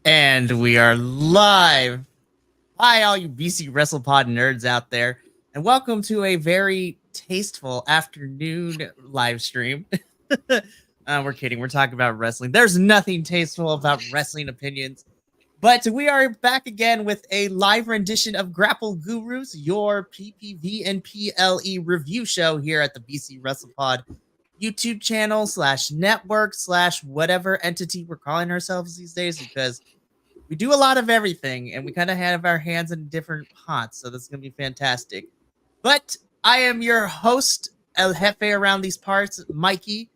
And we are live. Hi, all you BC WrestlePod nerds out there, and welcome to a very tasteful afternoon live stream. We're kidding. We're talking about wrestling. There's nothing tasteful about wrestling opinions, but we are back again with a live rendition of Grapple Gurus, your PPV and PLE review show here at the BC WrestlePod YouTube channel / network / whatever entity we're calling ourselves these days, because we do a lot of everything and we kind of have our hands in different pots. So this is going to be fantastic. But I am your host, El Jefe around these parts, Mikey.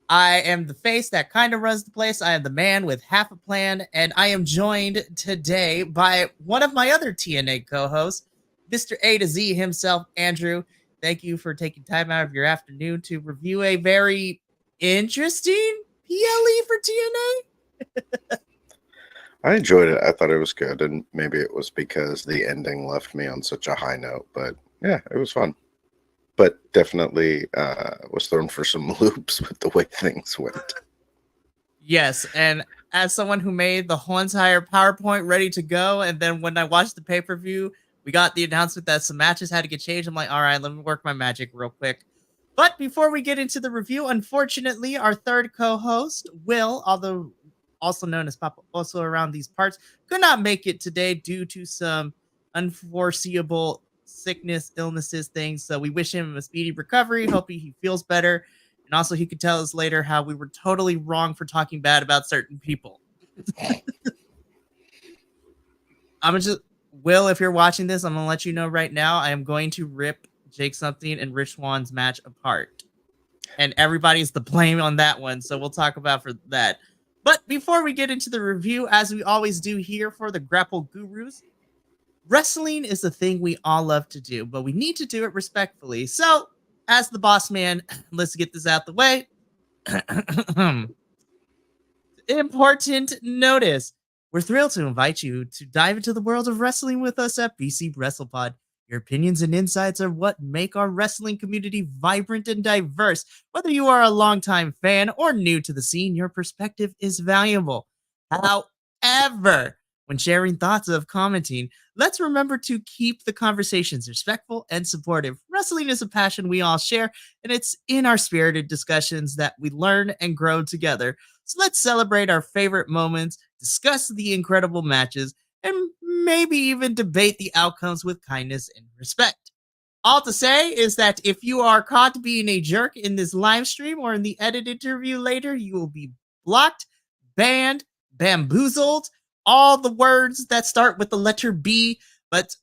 I am the face that kind of runs the place. I am the man with half a plan. And I am joined today by one of my other TNA co-hosts, Mr. A to Z himself, Andrew. Thank you for taking time out of your afternoon to review a very interesting PLE for TNA. I enjoyed it. I thought it was good, and maybe it was because the ending left me on such a high note, but yeah, it was fun. But definitely was thrown for some loops with the way things went. Yes, and as someone who made the whole entire PowerPoint ready to go, and then when I watched the pay-per-view, we got the announcement that some matches had to get changed. I'm like, all right, let me work my magic real quick. But before we get into the review, unfortunately, our third co-host, Will, although also known as Papa, also around these parts, could not make it today due to some unforeseeable sickness, illnesses, things. So we wish him a speedy recovery. Hope he feels better. And also, he could tell us later how we were totally wrong for talking bad about certain people. Will, if you're watching this, I'm going to let you know right now, I am going to rip Jake Something and Rich Swan's match apart. And everybody's the blame on that one. So we'll talk about for that. But before we get into the review, as we always do here for the Grapple Gurus, wrestling is a thing we all love to do, but we need to do it respectfully. So, as the boss man, let's get this out the way. Important notice. We're thrilled to invite you to dive into the world of wrestling with us at BC WrestlePod. Your opinions and insights are what make our wrestling community vibrant and diverse. Whether you are a longtime fan or new to the scene, your perspective is valuable. However, when sharing thoughts of commenting, let's remember to keep the conversations respectful and supportive. Wrestling is a passion we all share, and it's in our spirited discussions that we learn and grow together. So let's celebrate our favorite moments, discuss the incredible matches, and maybe even debate the outcomes with kindness and respect. All to say is that if you are caught being a jerk in this live stream or in the edited interview later, you will be blocked, banned, bamboozled, all the words that start with the letter B. But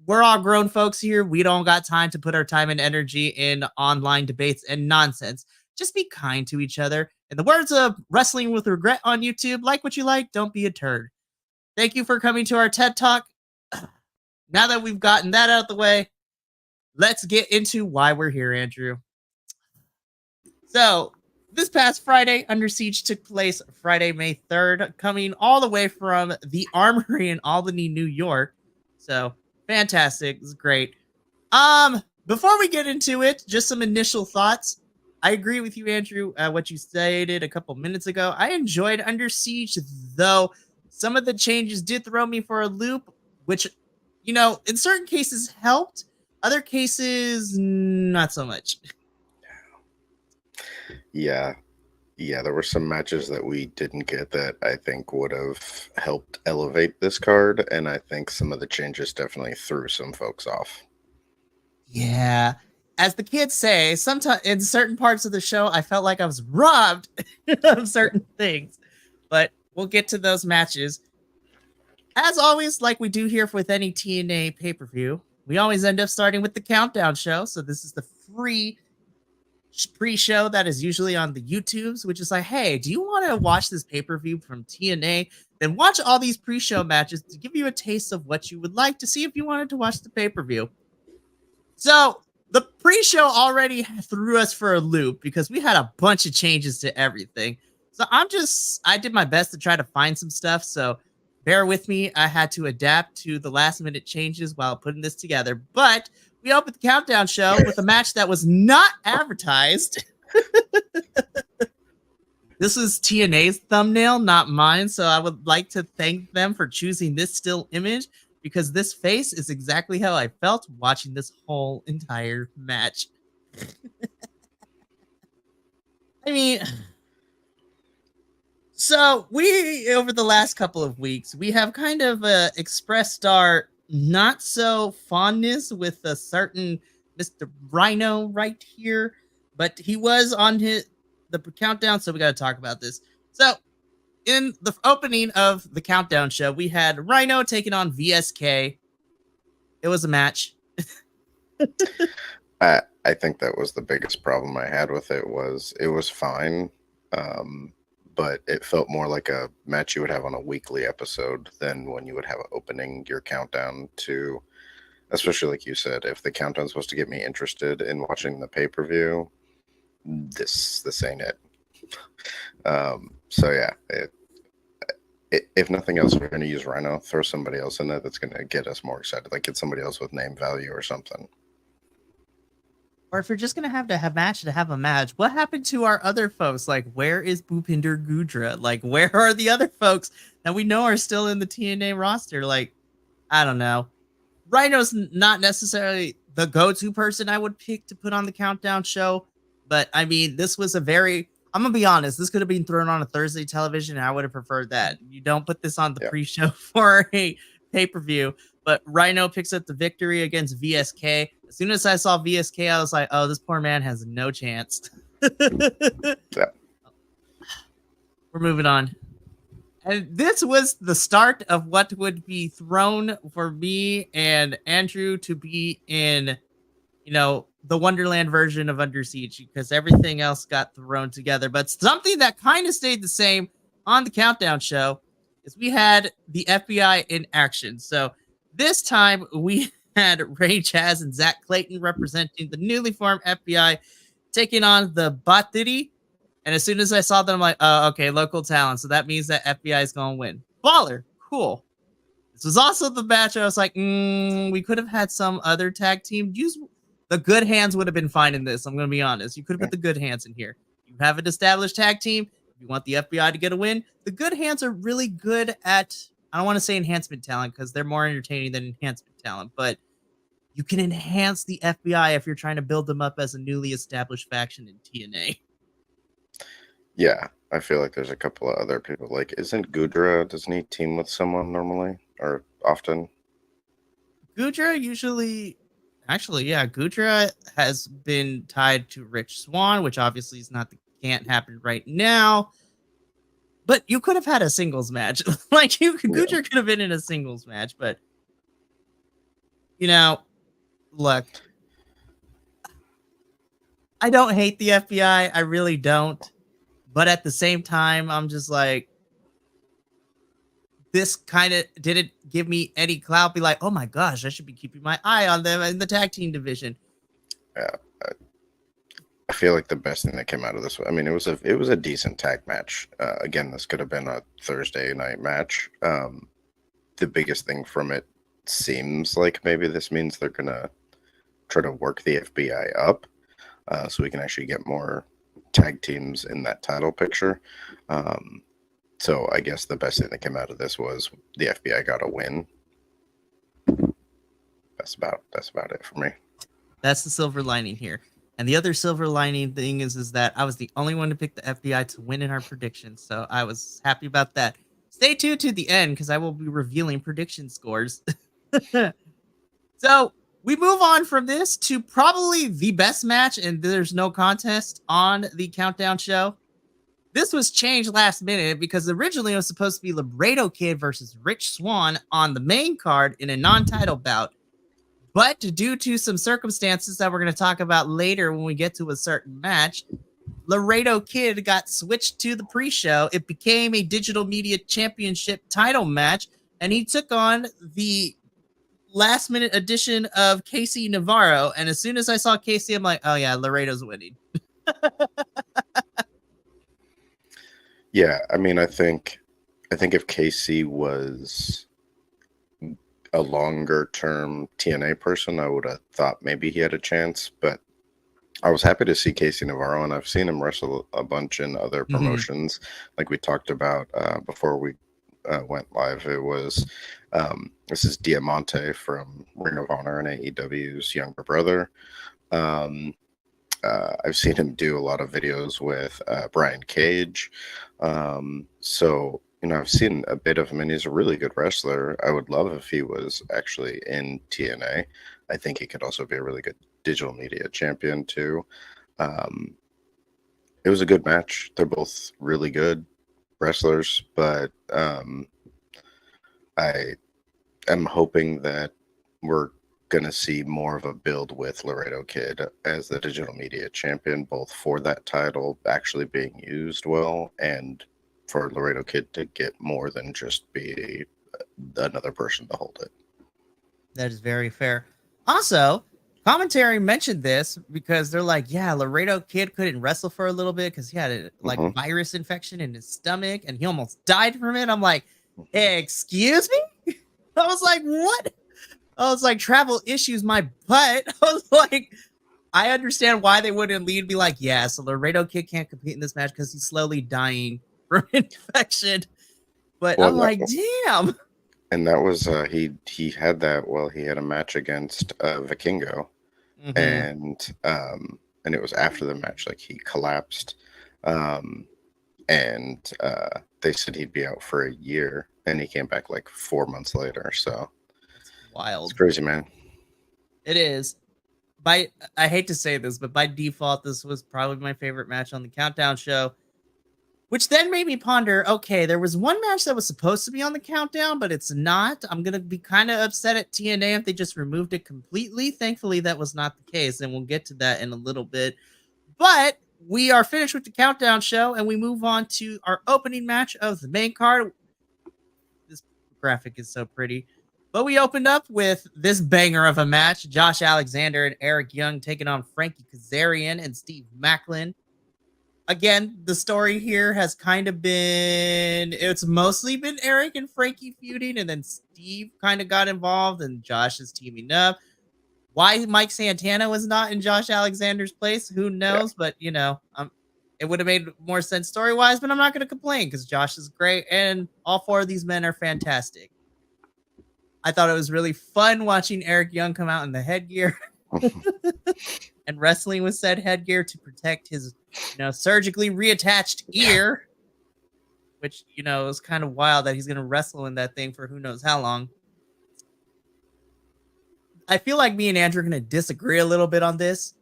we're all grown folks here. We don't got time to put our time and energy in online debates and nonsense. Just be kind to each other. In the words of Wrestling with Regret on YouTube, like what you like, don't be a turd. Thank you for coming to our TED Talk. Now that we've gotten that out of the way, let's get into why we're here, Andrew. So, this past Friday, Under Siege took place Friday, May 3rd, coming all the way from the Armory in Albany, New York. So, fantastic. It was great. Before we get into it, just some initial thoughts. I agree with you, Andrew, what you stated a couple minutes ago. I enjoyed Under Siege, though some of the changes did throw me for a loop, which, in certain cases helped. Other cases, not so much. Yeah, there were some matches that we didn't get that I think would have helped elevate this card, and I think some of the changes definitely threw some folks off. Yeah. As the kids say, sometimes in certain parts of the show, I felt like I was robbed of certain things. But we'll get to those matches. As always, like we do here with any TNA pay-per-view, we always end up starting with the countdown show. So this is the free pre-show that is usually on the YouTubes, which is like, hey, do you want to watch this pay-per-view from TNA? Then watch all these pre-show matches to give you a taste of what you would like to see if you wanted to watch the pay-per-view. So the pre-show already threw us for a loop because we had a bunch of changes to everything. So I did my best to try to find some stuff. So bear with me. I had to adapt to the last minute changes while putting this together. But we opened the countdown show with a match that was not advertised. This is TNA's thumbnail, not mine. So I would like to thank them for choosing this still image, because this face is exactly how I felt watching this whole entire match. I mean, so we, over the last couple of weeks, we have kind of expressed our not so fondness with a certain Mr. Rhino right here, but he was on the countdown, so we got to talk about this. So, in the opening of the countdown show, we had Rhino taking on VSK. It was a match. I think that was the biggest problem I had with it. It was fine, but it felt more like a match you would have on a weekly episode than when you would have opening your countdown to, especially like you said, if the countdown's supposed to get me interested in watching the pay-per-view, this ain't it. So yeah, if nothing else, we're going to use Rhino, throw somebody else in there that's going to get us more excited, like get somebody else with name value or something. Or if you're just going to have a match, what happened to our other folks? Like, where is Bhupinder Gudra? Like, where are the other folks that we know are still in the TNA roster? Like, I don't know. Rhino's not necessarily the go-to person I would pick to put on the countdown show. But, I mean, this was I'm going to be honest, this could have been thrown on a Thursday television, and I would have preferred that. You don't put this on the pre-show for a pay-per-view, but Rhino picks up the victory against VSK. As soon as I saw VSK, I was like, oh, this poor man has no chance. Yeah. We're moving on. And this was the start of what would be thrown for me and Andrew to be in, the Wonderland version of Under Siege, because everything else got thrown together. But something that kind of stayed the same on the Countdown show is we had the FBI in action. So this time we had Ray Chaz and Zach Clayton representing the newly formed FBI, taking on the Batiri. And as soon as I saw them, I'm like, oh, okay, local talent. So that means that FBI is going to win. Baller. Cool. This was also the match I was like, we could have had some other tag team. The Good Hands would have been fine in this. I'm going to be honest. You could have put the Good Hands in here. You have an established tag team. If you want the FBI to get a win, the Good Hands are really good at, I don't want to say enhancement talent because they're more entertaining than enhancement talent, but you can enhance the FBI if you're trying to build them up as a newly established faction in TNA. Yeah, I feel like there's a couple of other people. Like, isn't Gudra, doesn't he team with someone normally or often? Gudra usually, Gudra has been tied to Rich Swann, which obviously can't happen right now. But you could have had a singles match. Gudra could have been in a singles match, but look, I don't hate the FBI. I really don't. But at the same time, I'm just like, this kind of didn't give me any clout. Be like, oh my gosh, I should be keeping my eye on them in the tag team division. Yeah, I feel like the best thing that came out of this, I mean, it was a decent tag match. Again, this could have been a Thursday night match. The biggest thing from it seems like maybe this means they're gonna try to work the FBI up, so we can actually get more tag teams in that title picture. So I guess the best thing that came out of this was the FBI got a win. That's about it for me. That's the silver lining here. And the other silver lining thing is that I was the only one to pick the FBI to win in our predictions. So I was happy about that. Stay tuned to the end because I will be revealing prediction scores. So we move on from this to probably the best match, and there's no contest on the Countdown show. This was changed last minute because originally it was supposed to be Laredo Kid versus Rich Swann on the main card in a non-title bout. But due to some circumstances that we're going to talk about later when we get to a certain match, Laredo Kid got switched to the pre-show. It became a Digital Media Championship title match, and he took on the last-minute addition of Casey Navarro. And as soon as I saw Casey, I'm like, oh yeah, Laredo's winning. Yeah, I mean, I think if Casey was a longer-term TNA person, I would have thought maybe he had a chance, but I was happy to see Casey Navarro, and I've seen him wrestle a bunch in other promotions, like we talked about before we went live. It was this is Diamante from Ring of Honor and AEW's younger brother. I've seen him do a lot of videos with Brian Cage. So, I've seen a bit of him, and he's a really good wrestler. I would love if he was actually in TNA. I think he could also be a really good digital media champion, too. It was a good match. They're both really good wrestlers, but I am hoping that we're going to see more of a build with Laredo Kid as the digital media champion, both for that title actually being used well and for Laredo Kid to get more than just be another person to hold it. That is very fair. Also, commentary mentioned this because they're like, yeah, Laredo Kid couldn't wrestle for a little bit because he had a virus infection in his stomach and he almost died from it. I'm like, excuse me? I was like, what? I was like, travel issues, my butt. I was like, I understand why they wouldn't lead, be like, yeah, so Laredo Kid can't compete in this match because he's slowly dying from infection. But I'm like, damn. And that was he had that he had a match against Vikingo, and it was after the match, like he collapsed, and they said he'd be out for a year, and he came back like 4 months later. So It's wild. it's crazy, man. It is. I hate to say this, but by default, this was probably my favorite match on the Countdown show. Which then made me ponder, okay, there was one match that was supposed to be on the Countdown, but it's not. I'm going to be kind of upset at TNA if they just removed it completely. Thankfully, that was not the case, and we'll get to that in a little bit. But we are finished with the Countdown show, and we move on to our opening match of the main card. This graphic is so pretty. But we opened up with this banger of a match. Josh Alexander and Eric Young taking on Frankie Kazarian and Steve Macklin. Again, the story here has kind of been, it's mostly been Eric and Frankie feuding, and then Steve kind of got involved, and Josh is teaming up. Why Mike Santana was not in Josh Alexander's place, who knows? Yeah. But, it would have made more sense story-wise, but I'm not going to complain because Josh is great, and all four of these men are fantastic. I thought it was really fun watching Eric Young come out in the headgear and wrestling with said headgear to protect his, surgically reattached ear, which, is kind of wild that he's going to wrestle in that thing for who knows how long. I feel like me and Andrew are going to disagree a little bit on this.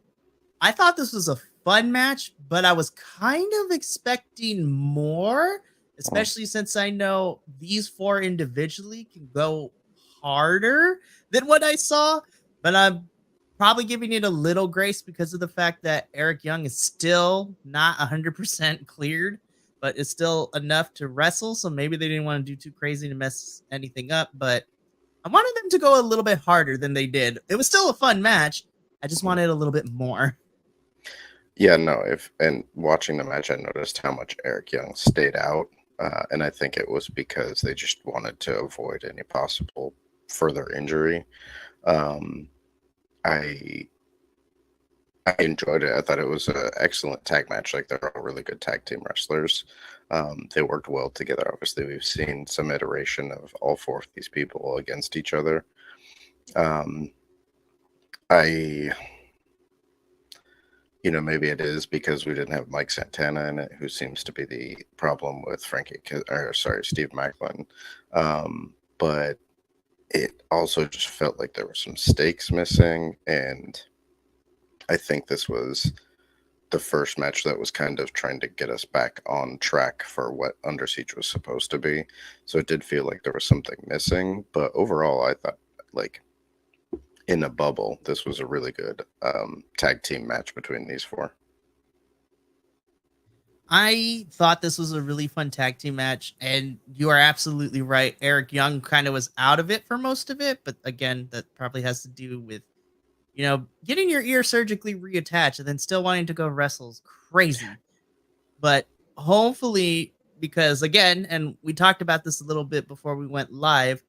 I thought this was a fun match, but I was kind of expecting more, especially since I know these four individually can go harder than what I saw, but I'm probably giving it a little grace because of the fact that Eric Young is still not 100% cleared, but it's still enough to wrestle, so maybe they didn't want to do too crazy to mess anything up, but I wanted them to go a little bit harder than they did. It was still a fun match. I just wanted a little bit more. Yeah, no, and watching the match, I noticed how much Eric Young stayed out, and I think it was because they just wanted to avoid any possible further injury. I enjoyed it. I thought it was an excellent tag match. Like, they're all really good tag team wrestlers. They worked well together. Obviously, we've seen some iteration of all four of these people against each other. Maybe it is because we didn't have Mike Santana in it, who seems to be the problem with Steve Macklin. But it also just felt like there were some stakes missing, and I think this was the first match that was kind of trying to get us back on track for what Under Siege was supposed to be. So it did feel like there was something missing, but overall I thought, like, in a bubble, this was a really good tag team match between these four. I thought this was a really fun tag team match, and you are absolutely right. Eric Young kind of was out of it for most of it, but again, that probably has to do with, getting your ear surgically reattached and then still wanting to go wrestle is crazy. But hopefully, because again, and we talked about this a little bit before we went live,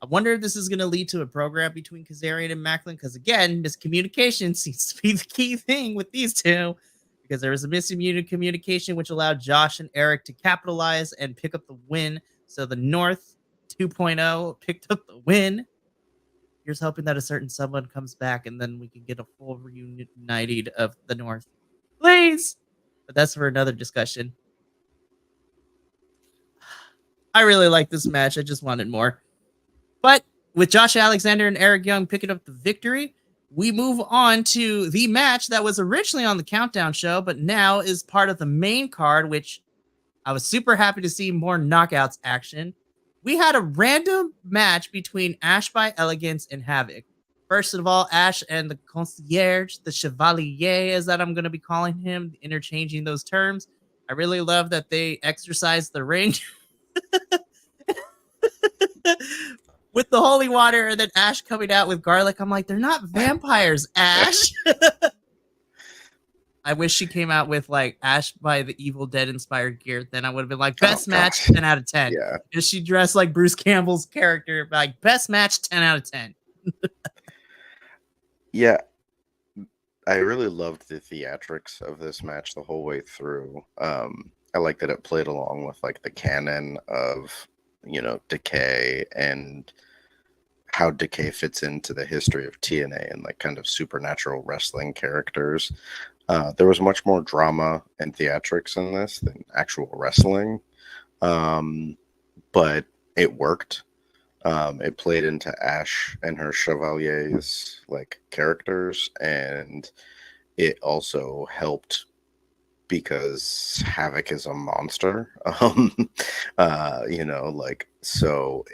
I wonder if this is going to lead to a program between Kazarian and Macklin, because again, miscommunication seems to be the key thing with these two, because there was a missing communication which allowed Josh and Eric to capitalize and pick up the win. So the North 2.0 picked up the win. Here's hoping that a certain someone comes back and then we can get a full reunited of the North. Please! But that's for another discussion. I really like this match. I just wanted more. But with Josh Alexander and Eric Young picking up the victory, we move on to the match that was originally on the Countdown show, but now is part of the main card, which I was super happy to see more knockouts action. We had a random match between Ash by Elegance and Havoc. First of all, Ash and the concierge, the chevalier, as that I'm going to be calling him, interchanging those terms. I really love that they exercise the ring with the holy water, and then Ash coming out with garlic. I'm like, they're not vampires, Ash. I wish she came out with like Ash by the Evil Dead inspired gear. Then I would have been like, best match, 10 out of 10. Yeah. If she dressed like Bruce Campbell's character, like best match, 10 out of 10. Yeah. I really loved the theatrics of this match the whole way through. I like that it played along with like the canon of, Decay and how Decay fits into the history of TNA and like kind of supernatural wrestling characters. There was much more drama and theatrics in this than actual wrestling. But it worked. It played into Ash and her Chevalier's like characters, and it also helped because Havoc is a monster. You know, like, so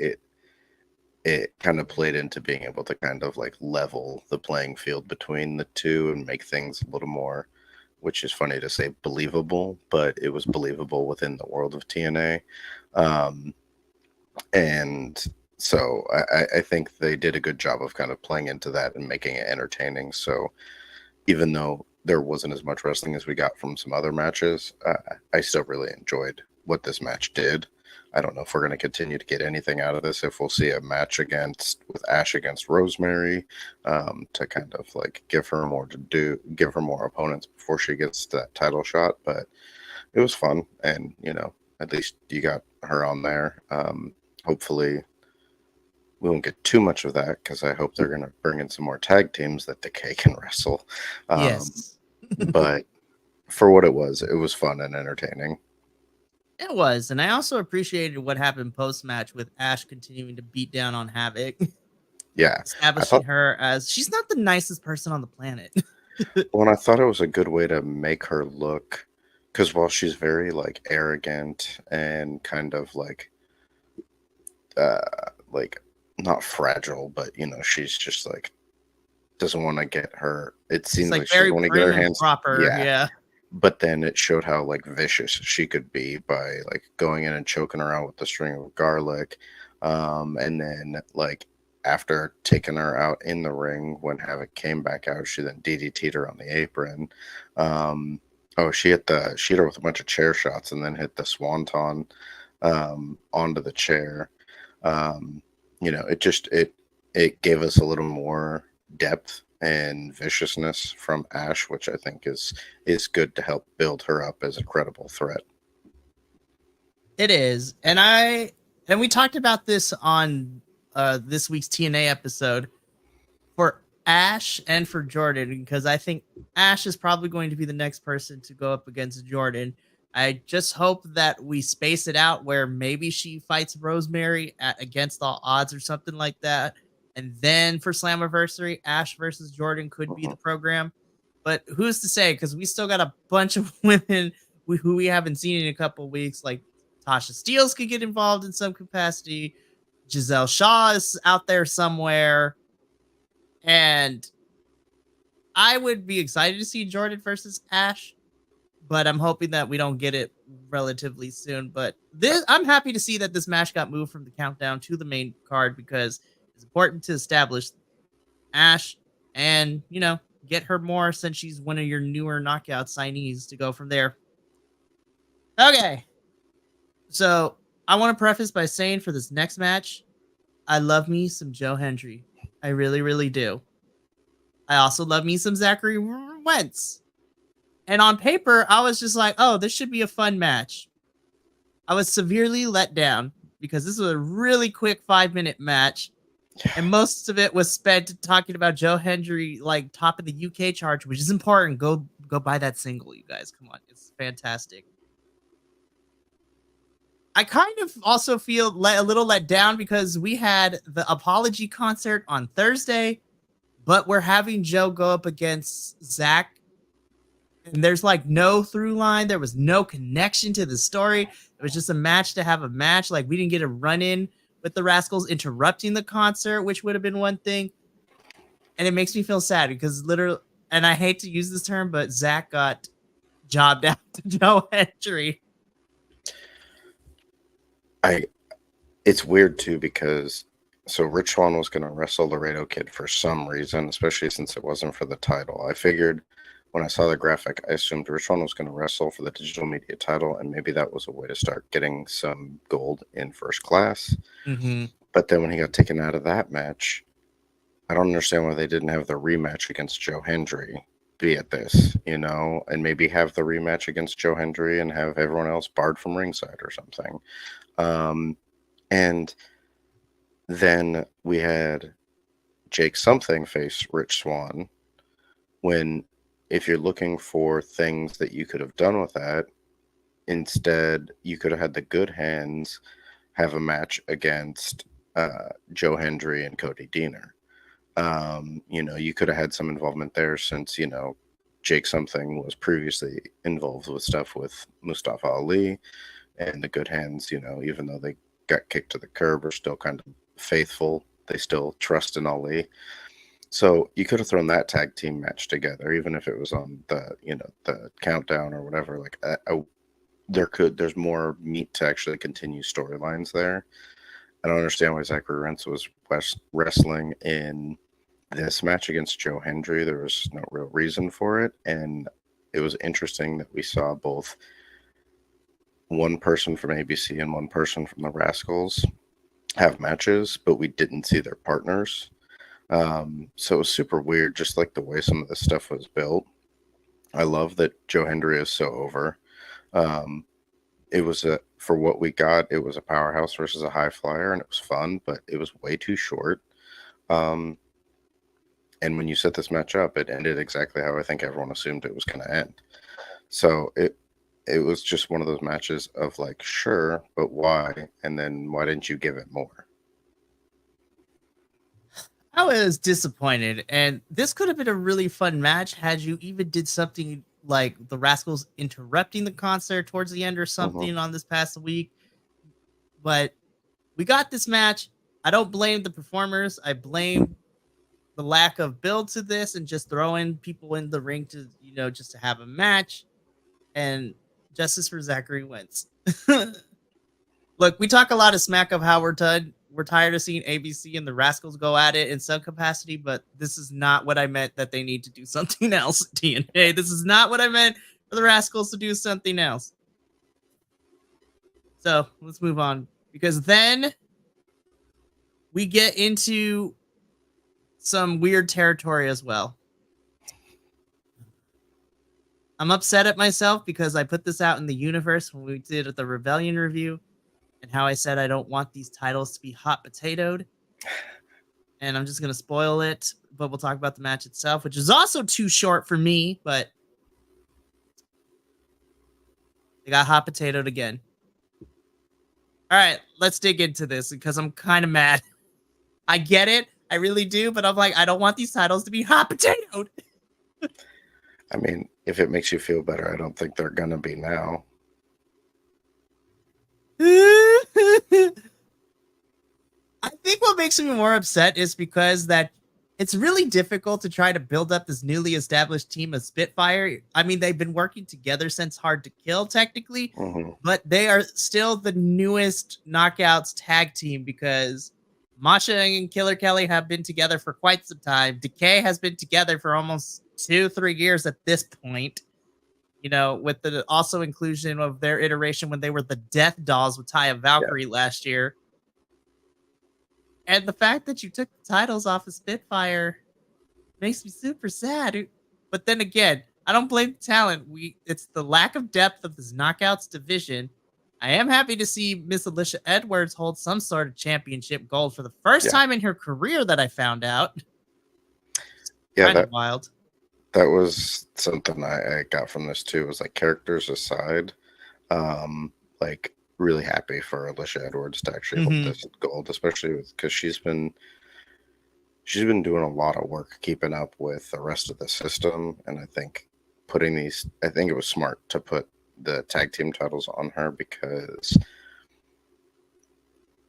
it kind of played into being able to kind of like level the playing field between the two and make things a little more, which is funny to say, believable, but it was believable within the world of TNA. And so I think they did a good job of kind of playing into that and making it entertaining. So even though there wasn't as much wrestling as we got from some other matches, I still really enjoyed what this match did. I don't know if we're going to continue to get anything out of this, if we'll see a match with Ash against Rosemary, to kind of like give her more opponents before she gets that title shot. But it was fun, and you know, at least you got her on there. Hopefully we won't get too much of that, because I hope they're going to bring in some more tag teams that Decay can wrestle. Yes. But for what it was fun and entertaining. It was, and I also appreciated what happened post-match with Ash continuing to beat down on Havoc. Yeah. Establishing her as she's not the nicest person on the planet. Well, and I thought it was a good way to make her look, because while she's very like arrogant and kind of like not fragile, but you know, she's just like doesn't want to get her. It seems like she doesn't want to get her hands proper. Yeah. But then it showed how like vicious she could be by like going in and choking her out with the string of garlic. And then like after taking her out in the ring, when Havoc came back out, she then DDT'd her on the apron. She hit her with a bunch of chair shots and then hit the swanton onto the chair. You know, it gave us a little more depth and viciousness from Ash, which I think is good to help build her up as a credible threat. It is, and we talked about this on this week's TNA episode for Ash and for Jordan, because I think Ash is probably going to be the next person to go up against Jordan. I just hope that we space it out where maybe she fights Rosemary against all odds or something like that. And then for Slammiversary, Ash versus Jordan could be the program. But who's to say? Because we still got a bunch of women who we haven't seen in a couple of weeks. Like Tasha Steeles could get involved in some capacity. Giselle Shaw is out there somewhere. And I would be excited to see Jordan versus Ash. But I'm hoping that we don't get it relatively soon. But I'm happy to see that this match got moved from the countdown to the main card, because it's important to establish Ash and, you know, get her more since she's one of your newer knockout signees to go from there. Okay. So I want to preface by saying for this next match, I love me some Joe Hendry. I really, really do. I also love me some Zachary Wentz. And on paper, I was just like, oh, this should be a fun match. I was severely let down because this was a really quick 5-minute match. And most of it was spent talking about Joe Hendry, like top of the UK chart, which is important. Go buy that single, you guys. Come on. It's fantastic. I kind of also feel a little let down because we had the apology concert on Thursday, but we're having Joe go up against Zach. And there's like no through line. There was no connection to the story. It was just a match to have a match. Like we didn't get a run in with the Rascals interrupting the concert, which would have been one thing. And it makes me feel sad because literally, and I hate to use this term, but Zach got jobbed out to Joe Hendry. It's weird too, because so Rich Swann was going to wrestle Laredo Kid for some reason, especially since it wasn't for the title. I figured when I saw the graphic, I assumed Rich Swann was going to wrestle for the digital media title, and maybe that was a way to start getting some gold in First Class. Mm-hmm. But then when he got taken out of that match, I don't understand why they didn't have the rematch against Joe Hendry be at this, you know, and maybe have the rematch against Joe Hendry and have everyone else barred from ringside or something. And then we had Jake something face Rich Swann, when if you're looking for things that you could have done with that, instead you could have had the good hands have a match against Joe Hendry and Cody Deaner. You could have had some involvement there since, Jake something was previously involved with stuff with Mustafa Ali and the Good Hands, even though they got kicked to the curb, are still kind of faithful. They still trust in Ali. So you could have thrown that tag team match together, even if it was on the countdown or whatever. Like there's more meat to actually continue storylines there. I don't understand why Zachary Rentz was wrestling in this match against Joe Hendry. There was no real reason for it. And it was interesting that we saw both one person from ABC and one person from the Rascals have matches, but we didn't see their partners. So it was super weird, just like the way some of this stuff was built. I love that Joe Hendry is so over. It was for what we got, it was a powerhouse versus a high flyer, and it was fun, but it was way too short. And when you set this match up, it ended exactly how I think everyone assumed it was going to end. So it was just one of those matches of like, sure, but why? And then why didn't you give it more? I was disappointed, and this could have been a really fun match had you even did something like the Rascals interrupting the concert towards the end or something on this past week. But we got this match. I don't blame the performers. I blame the lack of build to this and just throwing people in the ring to, just to have a match. And justice for Zachary Wentz. Look, we talk a lot of smack of how we're done. We're tired of seeing ABC and the Rascals go at it in some capacity, but this is not what I meant that they need to do something else, TNA. This is not what I meant for the Rascals to do something else. So let's move on, because then we get into some weird territory as well. I'm upset at myself because I put this out in the universe when we did the Rebellion review, and how I said I don't want these titles to be hot potatoed. And I'm just going to spoil it, but we'll talk about the match itself, which is also too short for me, but they got hot potatoed again. All right, let's dig into this because I'm kind of mad. I get it. I really do, but I'm like, I don't want these titles to be hot potatoed. I mean, if it makes you feel better, I don't think they're going to be now. I think what makes me more upset is because that it's really difficult to try to build up this newly established team of Spitfire. I mean, they've been working together since Hard to Kill, technically, but they are still the newest Knockouts tag team because Masha and Killer Kelly have been together for quite some time. Decay has been together for almost 2-3 years at this point. With the also inclusion of their iteration when they were the Death Dolls with Taya Valkyrie last year. And the fact that you took the titles off of Spitfire makes me super sad. But then again, I don't blame the talent. It's the lack of depth of this Knockouts division. I am happy to see Miss Alicia Edwards hold some sort of championship gold for the first time in her career that I found out. Yeah, kind of wild. That was something I got from this too. Was like, characters aside, like, really happy for Alicia Edwards to actually hold this gold, especially because she's been doing a lot of work keeping up with the rest of the system, and I think it was smart to put the tag team titles on her because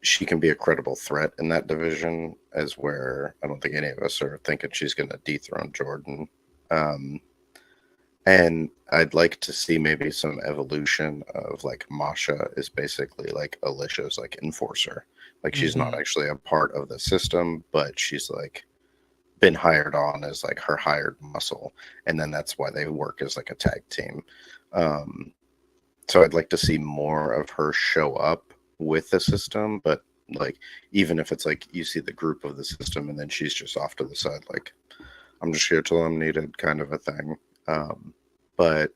she can be a credible threat in that division, as where I don't think any of us are thinking she's going to dethrone Jordan. And I'd like to see maybe some evolution of like Masha is basically like Alicia's like enforcer. Like she's not actually a part of the system, but she's like been hired on as like her hired muscle. And then that's why they work as like a tag team. So I'd like to see more of her show up with the system, but like, even if it's like you see the group of the system and then she's just off to the side, like, I'm just here till I'm needed kind of a thing. But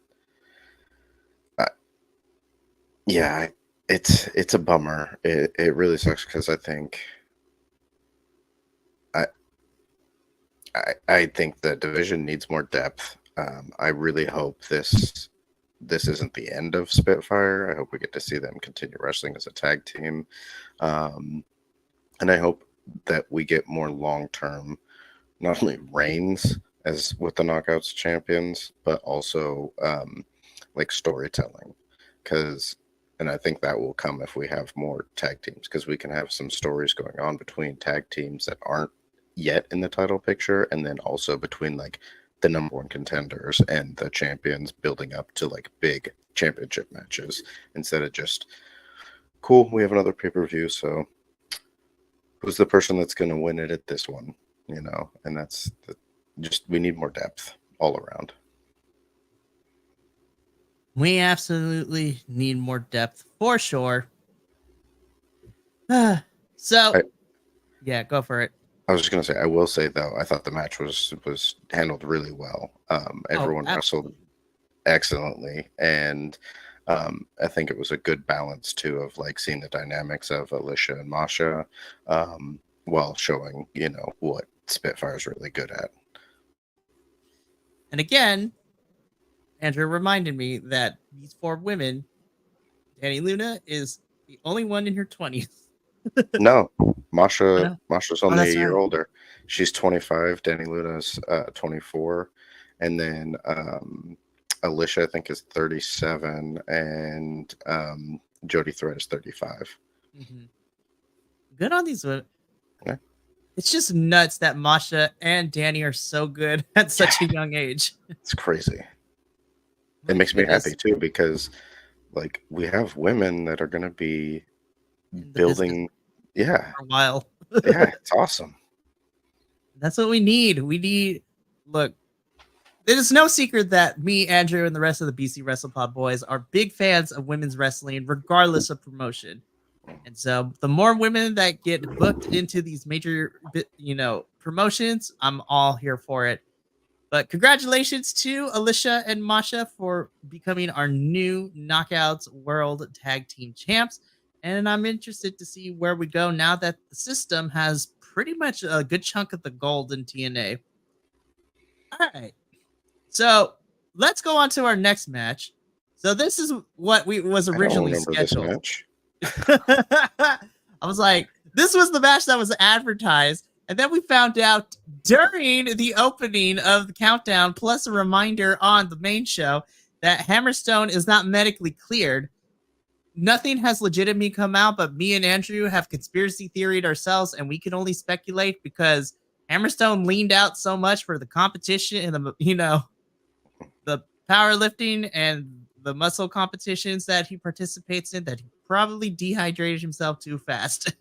yeah, it's a bummer. It really sucks because I think I think the division needs more depth. I really hope this this isn't the end of Spitfire. I hope we get to see them continue wrestling as a tag team. And I hope that we get more long-term, not only reigns as with the Knockouts champions, but also like storytelling. And I think that will come if we have more tag teams, because we can have some stories going on between tag teams that aren't yet in the title picture, and then also between like the number one contenders and the champions, building up to like big championship matches instead of just, cool, we have another pay-per-view, so who's the person that's going to win it at this one, you know? And that's just, we need more depth all around. We absolutely need more depth for sure. Yeah, go for it. I was just going to say, I will say though, I thought the match was handled really well. Everyone wrestled excellently, and I think it was a good balance too of like seeing the dynamics of Alicia and Masha, while showing, you know, what Spitfire is really good at. And again, Andrew reminded me that these 4 women, Danny Luna is the only one in her 20s. No, Masha's only a year right. older. She's 25. Danny Luna's 24, and then Alicia I think is 37, and Jody Thread is 35. Mm-hmm. Good on these women. Yeah. It's just nuts that Masha and Danny are so good at such a young age. It's crazy. It makes me happy too, because like we have women that are going to be building for a while. Yeah, it's awesome. That's what we need. Look, there's no secret that me, Andrew, and the rest of the BC WrestlePod boys are big fans of women's wrestling, regardless of promotion. And so the more women that get booked into these major, promotions, I'm all here for it. But congratulations to Alicia and Masha for becoming our new Knockouts World Tag Team Champs. And I'm interested to see where we go now that the system has pretty much a good chunk of the gold in TNA. All right. So let's go on to our next match. So this is what was originally scheduled. This match. I was like, this was the match that was advertised. And then we found out during the opening of the countdown, plus a reminder on the main show, that Hammerstone is not medically cleared. Nothing has legitimately come out, but me and Andrew have conspiracy theoried ourselves, and we can only speculate because Hammerstone leaned out so much for the competition and the powerlifting and the muscle competitions that he participates in, that he probably dehydrated himself too fast.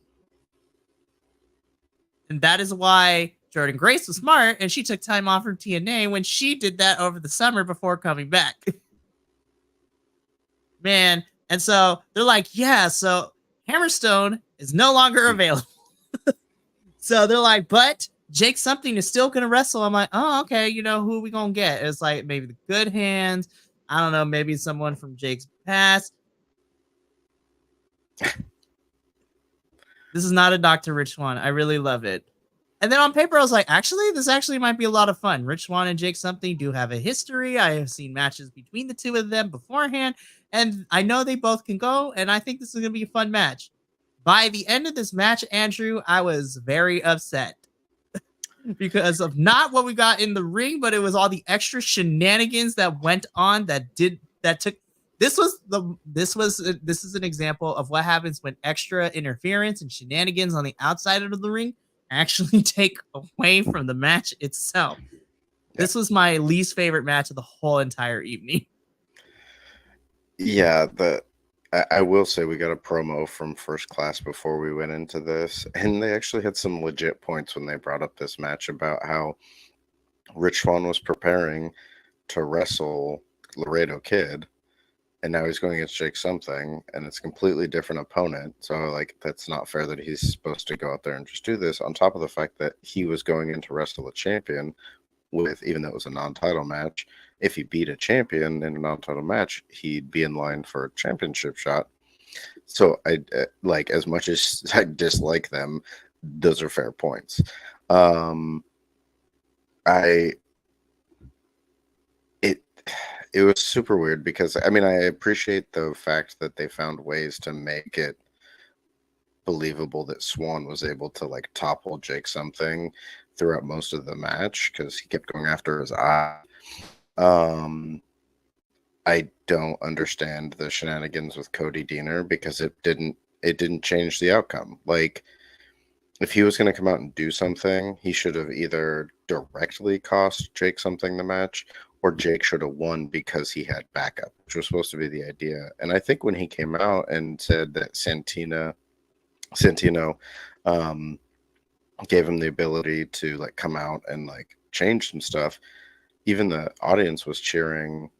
And that is why Jordan Grace was smart, and she took time off from TNA when she did that over the summer before coming back. Man. And so they're like, yeah, so Hammerstone is no longer available. So they're like, but Jake something is still going to wrestle. I'm like, oh, okay. Who are we going to get? It's like maybe the Good Hands. I don't know. Maybe someone from Jake's past. This is not a Dr. Rich Swann. I really love it. And then on paper, I was like, this actually might be a lot of fun. Rich Swann and Jake something do have a history. I have seen matches between the two of them beforehand, and I know they both can go, and I think this is going to be a fun match. By the end of this match, Andrew, I was very upset because of not what we got in the ring, but it was all the extra shenanigans that went on this is an example of what happens when extra interference and shenanigans on the outside of the ring actually take away from the match itself. This was my least favorite match of the whole entire evening. Yeah, I will say we got a promo from First Class before we went into this, and they actually had some legit points when they brought up this match about how Rich Swann was preparing to wrestle Laredo Kid, and now he's going against Jake something, and it's a completely different opponent. So, like, that's not fair that he's supposed to go out there and just do this, on top of the fact that he was going in to wrestle a champion with, even though it was a non-title match, if he beat a champion in a non-title match, he'd be in line for a championship shot. So, I like, as much as I dislike them, those are fair points. it was super weird because I mean I appreciate the fact that they found ways to make it believable that Swan was able to like topple Jake something throughout most of the match because he kept going after his eye. Um, I don't understand the shenanigans with Cody Deaner because it didn't change the outcome. Like if he was going to come out and do something, he should have either directly cost Jake something the match, or Jake should have won because he had backup, which was supposed to be the idea. And I think when he came out and said that Santino um, gave him the ability to like come out and like change some stuff, even the audience was cheering,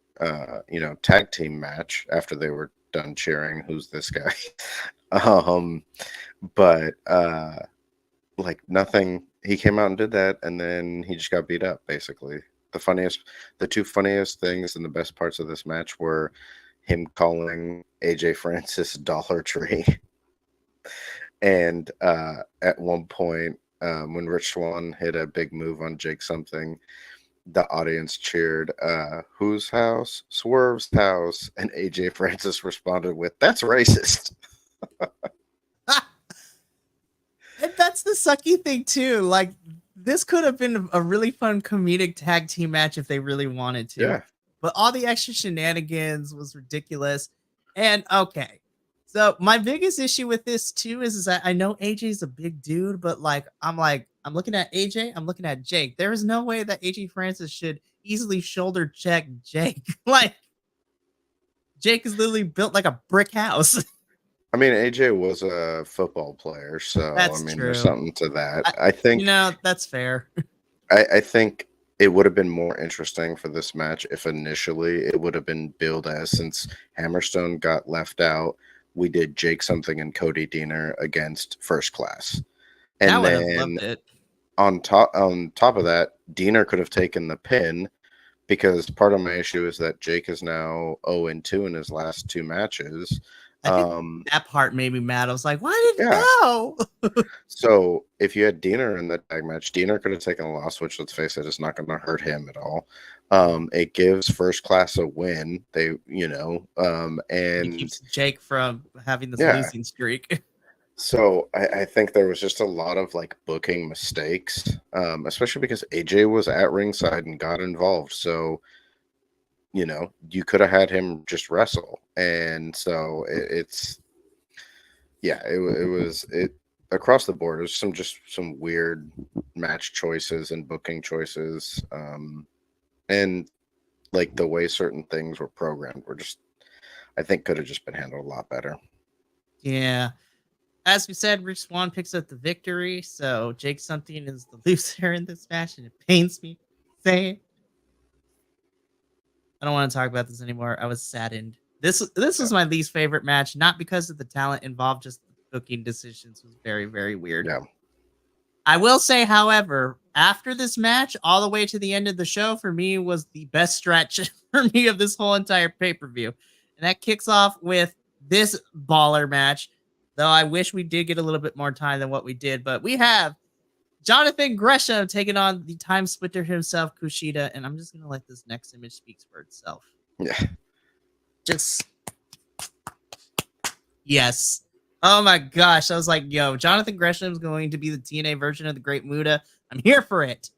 tag team match after they were done cheering. Who's this guy? um, but like nothing. He came out and did that, and then he just got beat up. Basically, the two funniest things and the best parts of this match were him calling AJ Francis Dollar Tree, and at one point, when Rich Swann hit a big move on Jake something, the audience cheered, "Whose house? Swerve's house," and AJ Francis responded with, "That's racist." And that's the sucky thing too. Like this could have been a really fun comedic tag team match if they really wanted to. Yeah. But all the extra shenanigans was ridiculous. And okay. So my biggest issue with this too is that I know AJ's a big dude, but I'm looking at AJ, I'm looking at Jake. There is no way that AJ Francis should easily shoulder check Jake. Like Jake is literally built like a brick house. I mean, AJ was a football player, so That's I mean, true. there's something to that. I think that's fair. I think it would have been more interesting for this match if initially it would have been billed as, since Hammerstone got left out, we did Jake something and Cody Deaner against First Class, and I would have then loved it. on top of that, Deaner could have taken the pin, because part of my issue is that Jake is now 0-2 in his last two matches. I think that part made me mad. I was like, why did Yeah. no? So if you had Deaner in the tag match, Deaner could have taken a loss, which, let's face it, is not going to hurt him at all. It gives First Class a win. And It keeps Jake from having this Yeah. losing streak. So I think there was just a lot of like booking mistakes, especially because AJ was at ringside and got involved. So, you could have had him just wrestle. And so it was across the board. It was some weird match choices and booking choices. And like the way certain things were programmed were just, I think, could have just been handled a lot better. Yeah. As we said, Rich Swann picks up the victory. So Jake something is the loser in this match, and it pains me to say it. I don't want to talk about this anymore. I was saddened. This was my least favorite match, not because of the talent involved, just the booking decisions was very, very weird. Yeah. I will say, however, after this match, all the way to the end of the show, for me, was the best stretch for me of this whole entire pay-per-view. And that kicks off with this baller match, though I wish we did get a little bit more time than what we did. But we have Jonathan Gresham taking on the time splitter himself, Kushida. And I'm just going to let this next image speak for itself. Yeah. Just, yes. Oh my gosh. I was like, yo, Jonathan Gresham is going to be the TNA version of the Great Muta. I'm here for it.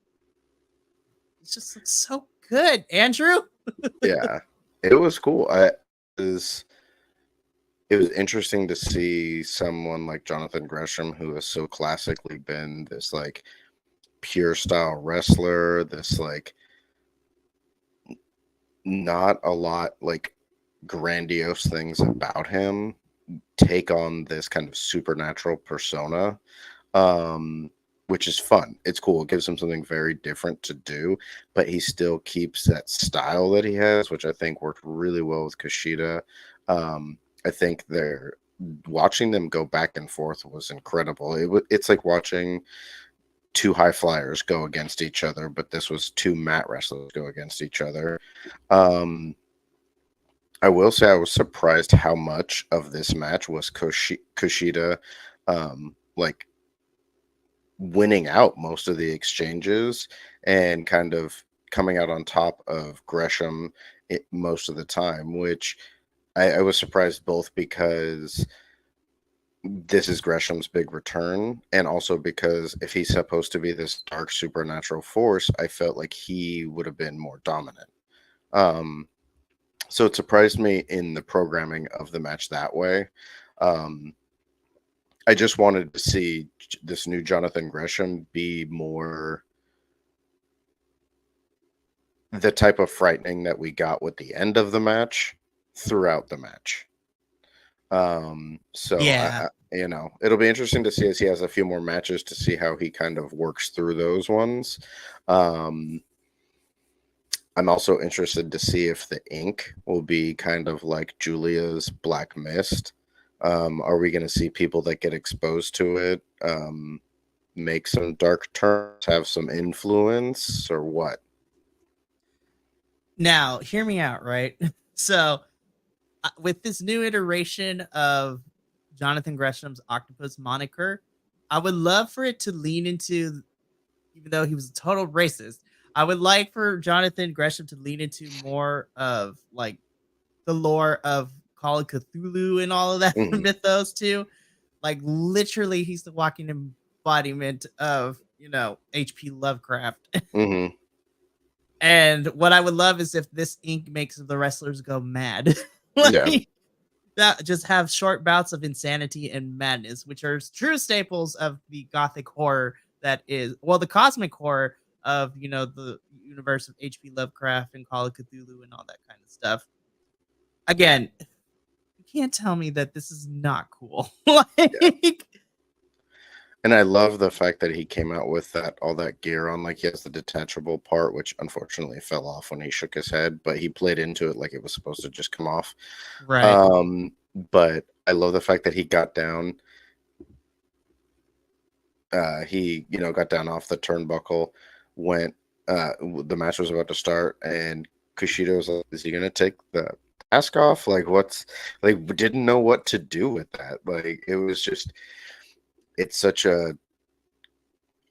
It just looks so good. Andrew? Yeah. It was cool. It was interesting to see someone like Jonathan Gresham, who has so classically been this like pure style wrestler, this like not a lot like grandiose things about him, take on this kind of supernatural persona, which is fun. It's cool. It gives him something very different to do, but he still keeps that style that he has, which I think worked really well with Kushida. I think watching them go back and forth was incredible. It's like watching two high flyers go against each other, but this was two mat wrestlers go against each other. I will say I was surprised how much of this match was Kushida like winning out most of the exchanges and kind of coming out on top of Gresham most of the time, which I was surprised both because this is Gresham's big return, and also because if he's supposed to be this dark supernatural force, I felt like he would have been more dominant. So it surprised me in the programming of the match that way. I just wanted to see this new Jonathan Gresham be more the type of frightening that we got with the end of the match throughout the match. So Yeah. It'll be interesting to see as he has a few more matches to see how he kind of works through those ones. I'm also interested to see if the ink will be kind of like Julia's Black Mist. Are we going to see people that get exposed to it make some dark turns, have some influence, or what? Now, hear me out, right? So, with this new iteration of Jonathan Gresham's Octopus moniker, I would love for it to lean into, even though he was a total racist, I would like for Jonathan Gresham to lean into more of like the lore of Call of Cthulhu and all of that mythos too. Like literally, he's the walking embodiment of H.P. Lovecraft. Mm-hmm. And what I would love is if this ink makes the wrestlers go mad. That just have short bouts of insanity and madness, which are true staples of the gothic horror that is, well, the cosmic horror of, the universe of H.P. Lovecraft and Call of Cthulhu and all that kind of stuff. Again, you can't tell me that this is not cool. And I love the fact that he came out with all that gear on. Like he has the detachable part, which unfortunately fell off when he shook his head, but he played into it like it was supposed to just come off. Right. But I love the fact that he got down. He got down off the turnbuckle, went. The match was about to start, and Kushida was like, "Is he gonna take the mask off? Like, didn't know what to do with that. Like, it was just." It's such a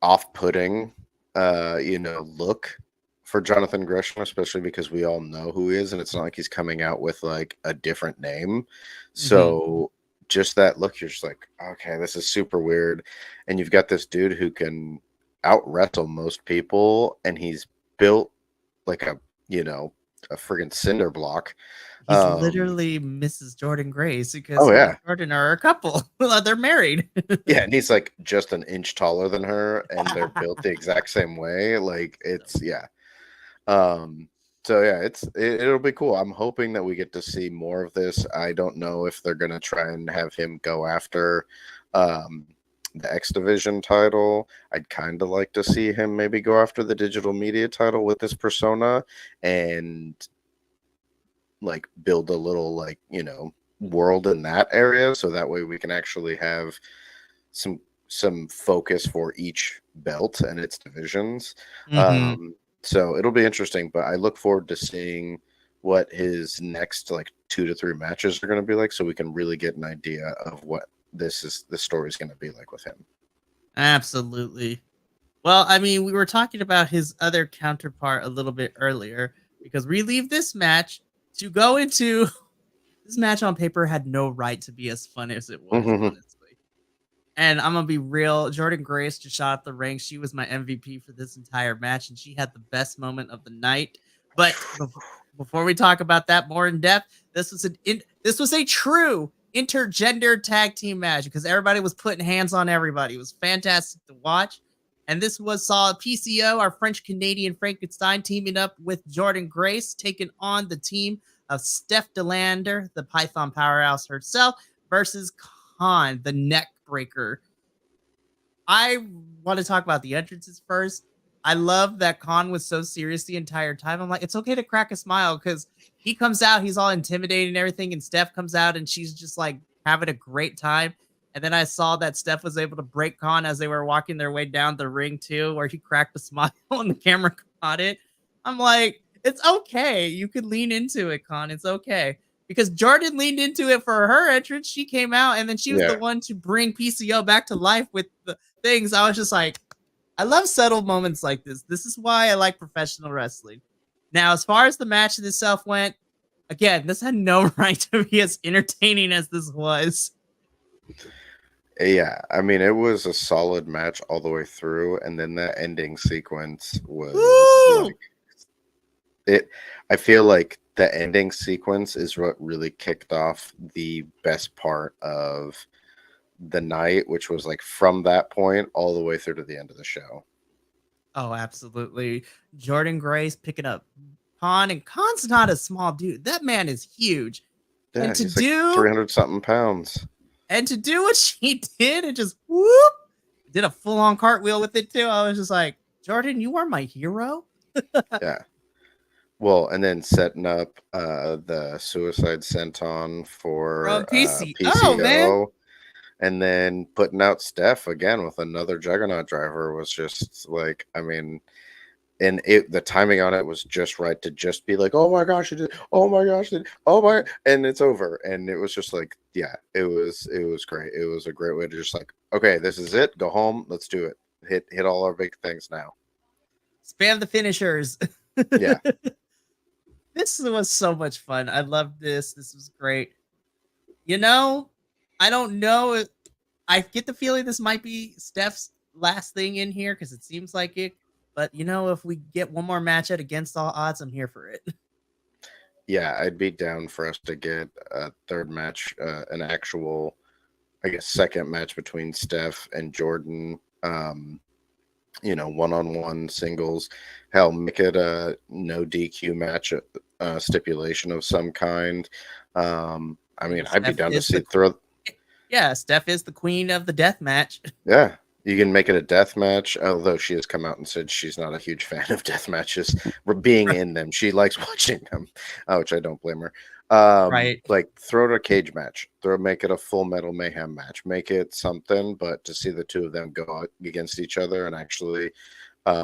off-putting, look for Jonathan Gresham, especially because we all know who he is, and it's not like he's coming out with like a different name. So just that look, you're just like, okay, this is super weird. And you've got this dude who can out wrestle most people, and he's built like a friggin' cinder block. He's literally Mrs. Jordan Grace because Jordan are a couple. They're married. Yeah, and he's like just an inch taller than her, and they're built the exact same way. Like it's So yeah, it'll be cool. I'm hoping that we get to see more of this. I don't know if they're gonna try and have him go after the X Division title. I'd kind of like to see him maybe go after the digital media title with this persona and like build a little world in that area, so that way we can actually have some focus for each belt and its divisions. So it'll be interesting, but I look forward to seeing what his next 2 to 3 matches are going to be like, so we can really get an idea of what the story is going to be like with him. Absolutely. Well, I mean, we were talking about his other counterpart a little bit earlier, because we leave this match to go into this match on paper had no right to be as fun as it was, honestly. And I'm gonna be real, Jordan Grace just shot up the ring. She was my MVP for this entire match, and she had the best moment of the night. But before we talk about that more in depth, this was a true intergender tag team match because everybody was putting hands on everybody. It was fantastic to watch. And this saw PCO, our French Canadian Frankenstein, teaming up with Jordan Grace, taking on the team of Steph DeLander, the Python powerhouse herself, versus Khan, the neck breaker. I want to talk about the entrances first. I love that Khan was so serious the entire time. I'm like, it's okay to crack a smile because he comes out, he's all intimidating and everything, and Steph comes out and she's just like having a great time. And then I saw that Steph was able to break Khan as they were walking their way down the ring too, where he cracked a smile and the camera caught it. I'm like, it's okay. You could lean into it, Khan. It's okay. Because Jordan leaned into it for her entrance. She came out and then she was the one to bring PCO back to life with the things. I was just like, I love subtle moments like this. This is why I like professional wrestling. Now, as far as the match itself went, again, this had no right to be as entertaining as this was. Yeah, I mean, it was a solid match all the way through, and then that ending sequence was Woo! like it. I feel like the ending sequence is what really kicked off the best part of the night, which was like from that point all the way through to the end of the show. Oh, absolutely. Jordan Grace picking up Khan, and Khan's not a small dude. That man is huge. Yeah, And to he's like do 300 something pounds. and to do what she did and just whoop, did a full-on cartwheel with it too. I was just like, Jordan, you are my hero. Yeah. Well, and then setting up the suicide senton for From PC. PCO, Oh man. and then putting out Steph again with another Juggernaut driver was just like, I mean, and the timing on it was just right to just be like, oh my gosh, it did, oh my gosh, oh my, and it's over, and it was just like, yeah, it was great. It was a great way to just like, okay, this is it, go home, let's do it, hit all our big things now. Spam the finishers. Yeah. This was so much fun. I loved this. This was great. You know, I don't know. I get the feeling this might be Steph's last thing in here because it seems like it. But, you know, if we get one more match at Against All Odds, I'm here for it. Yeah, I'd be down for us to get a third match, an actual, I guess, second match between Steph and Jordan. You know, one-on-one singles. Hell, make it a no DQ match, stipulation of some kind. I mean, I'd be down to see Yeah, Steph is the queen of the death match. Yeah, you can make it a death match, although she has come out and said she's not a huge fan of death matches. Being in them, she likes watching them, which I don't blame her. Right. Like, throw it a cage match. Make it a Full Metal Mayhem match. Make it something, but to see the two of them go against each other and actually, I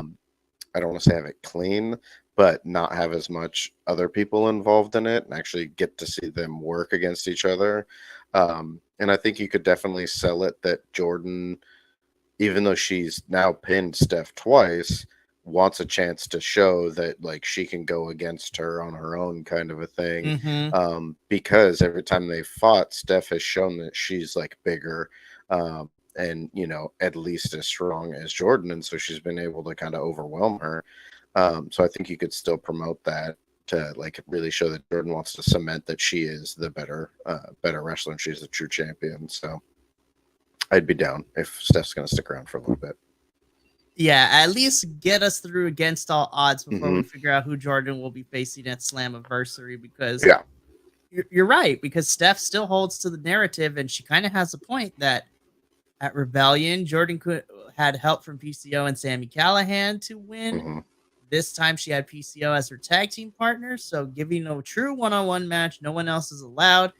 don't want to say have it clean, but not have as much other people involved in it and actually get to see them work against each other. And I think you could definitely sell it that Jordan, even though she's now pinned Steph twice, wants a chance to show that like she can go against her on her own kind of a thing. Mm-hmm. Because every time they fought, Steph has shown that she's like bigger and, you know, at least as strong as Jordan. And so she's been able to kind of overwhelm her. So I think you could still promote that to like really show that Jordan wants to cement that she is the better wrestler and she's the true champion. So I'd be down if Steph's going to stick around for a little bit. Yeah, at least get us through Against All Odds before we figure out who Jordan will be facing at Slammiversary, because you're right, because Steph still holds to the narrative and she kind of has a point that at Rebellion, Jordan had help from PCO and Sami Callihan to win. This time she had PCO as her tag team partner, so giving a true one-on-one match, no one else is allowed.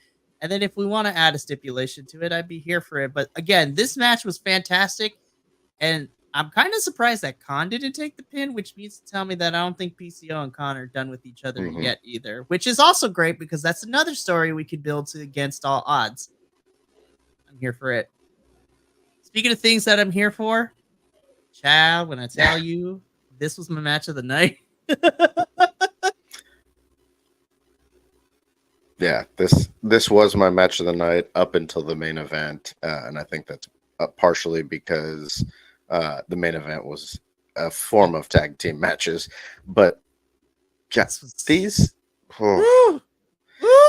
And then if we want to add a stipulation to it, I'd be here for it. But again, this match was fantastic, and I'm kind of surprised that Khan didn't take the pin, which means to tell me that I don't think PCO and Khan are done with each other yet either, which is also great because that's another story we could build to Against All Odds. I'm here for it. Speaking of things that I'm here for, child, when I tell you this was my match of the night. Yeah, this was my match of the night up until the main event, and I think that's partially because the main event was a form of tag team matches. But yeah,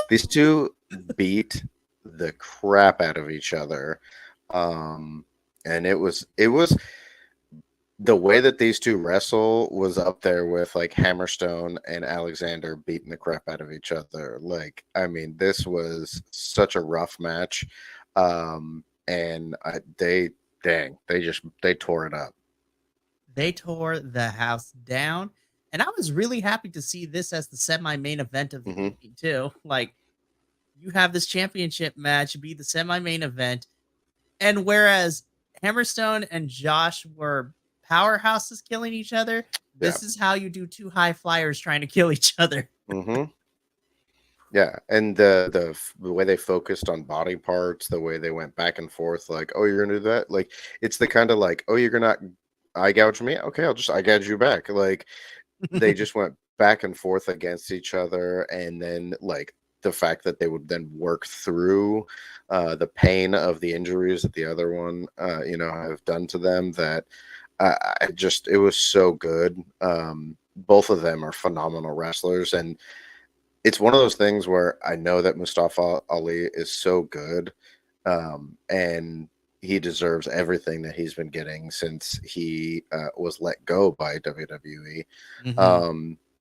these two beat the crap out of each other, and it was the way that these two wrestle was up there with like Hammerstone and Alexander beating the crap out of each other. Like, I mean, this was such a rough match. And they tore it up. They tore the house down. And I was really happy to see this as the semi-main event of the evening too. Like, you have this championship match be the semi-main event. And whereas Hammerstone and Josh were powerhouses killing each other, this is how you do two high flyers trying to kill each other. Yeah, and the way they focused on body parts, the way they went back and forth, like, oh, you're gonna do that, like, it's the kind of like, oh, you're gonna eye gouge me, okay, I'll just eye gouge you back. Like, they just went back and forth against each other, and then like the fact that they would then work through the pain of the injuries that the other one have done to them, that it was so good. Both of them are phenomenal wrestlers, and it's one of those things where I know that Mustafa Ali is so good, and he deserves everything that he's been getting since he was let go by WWE.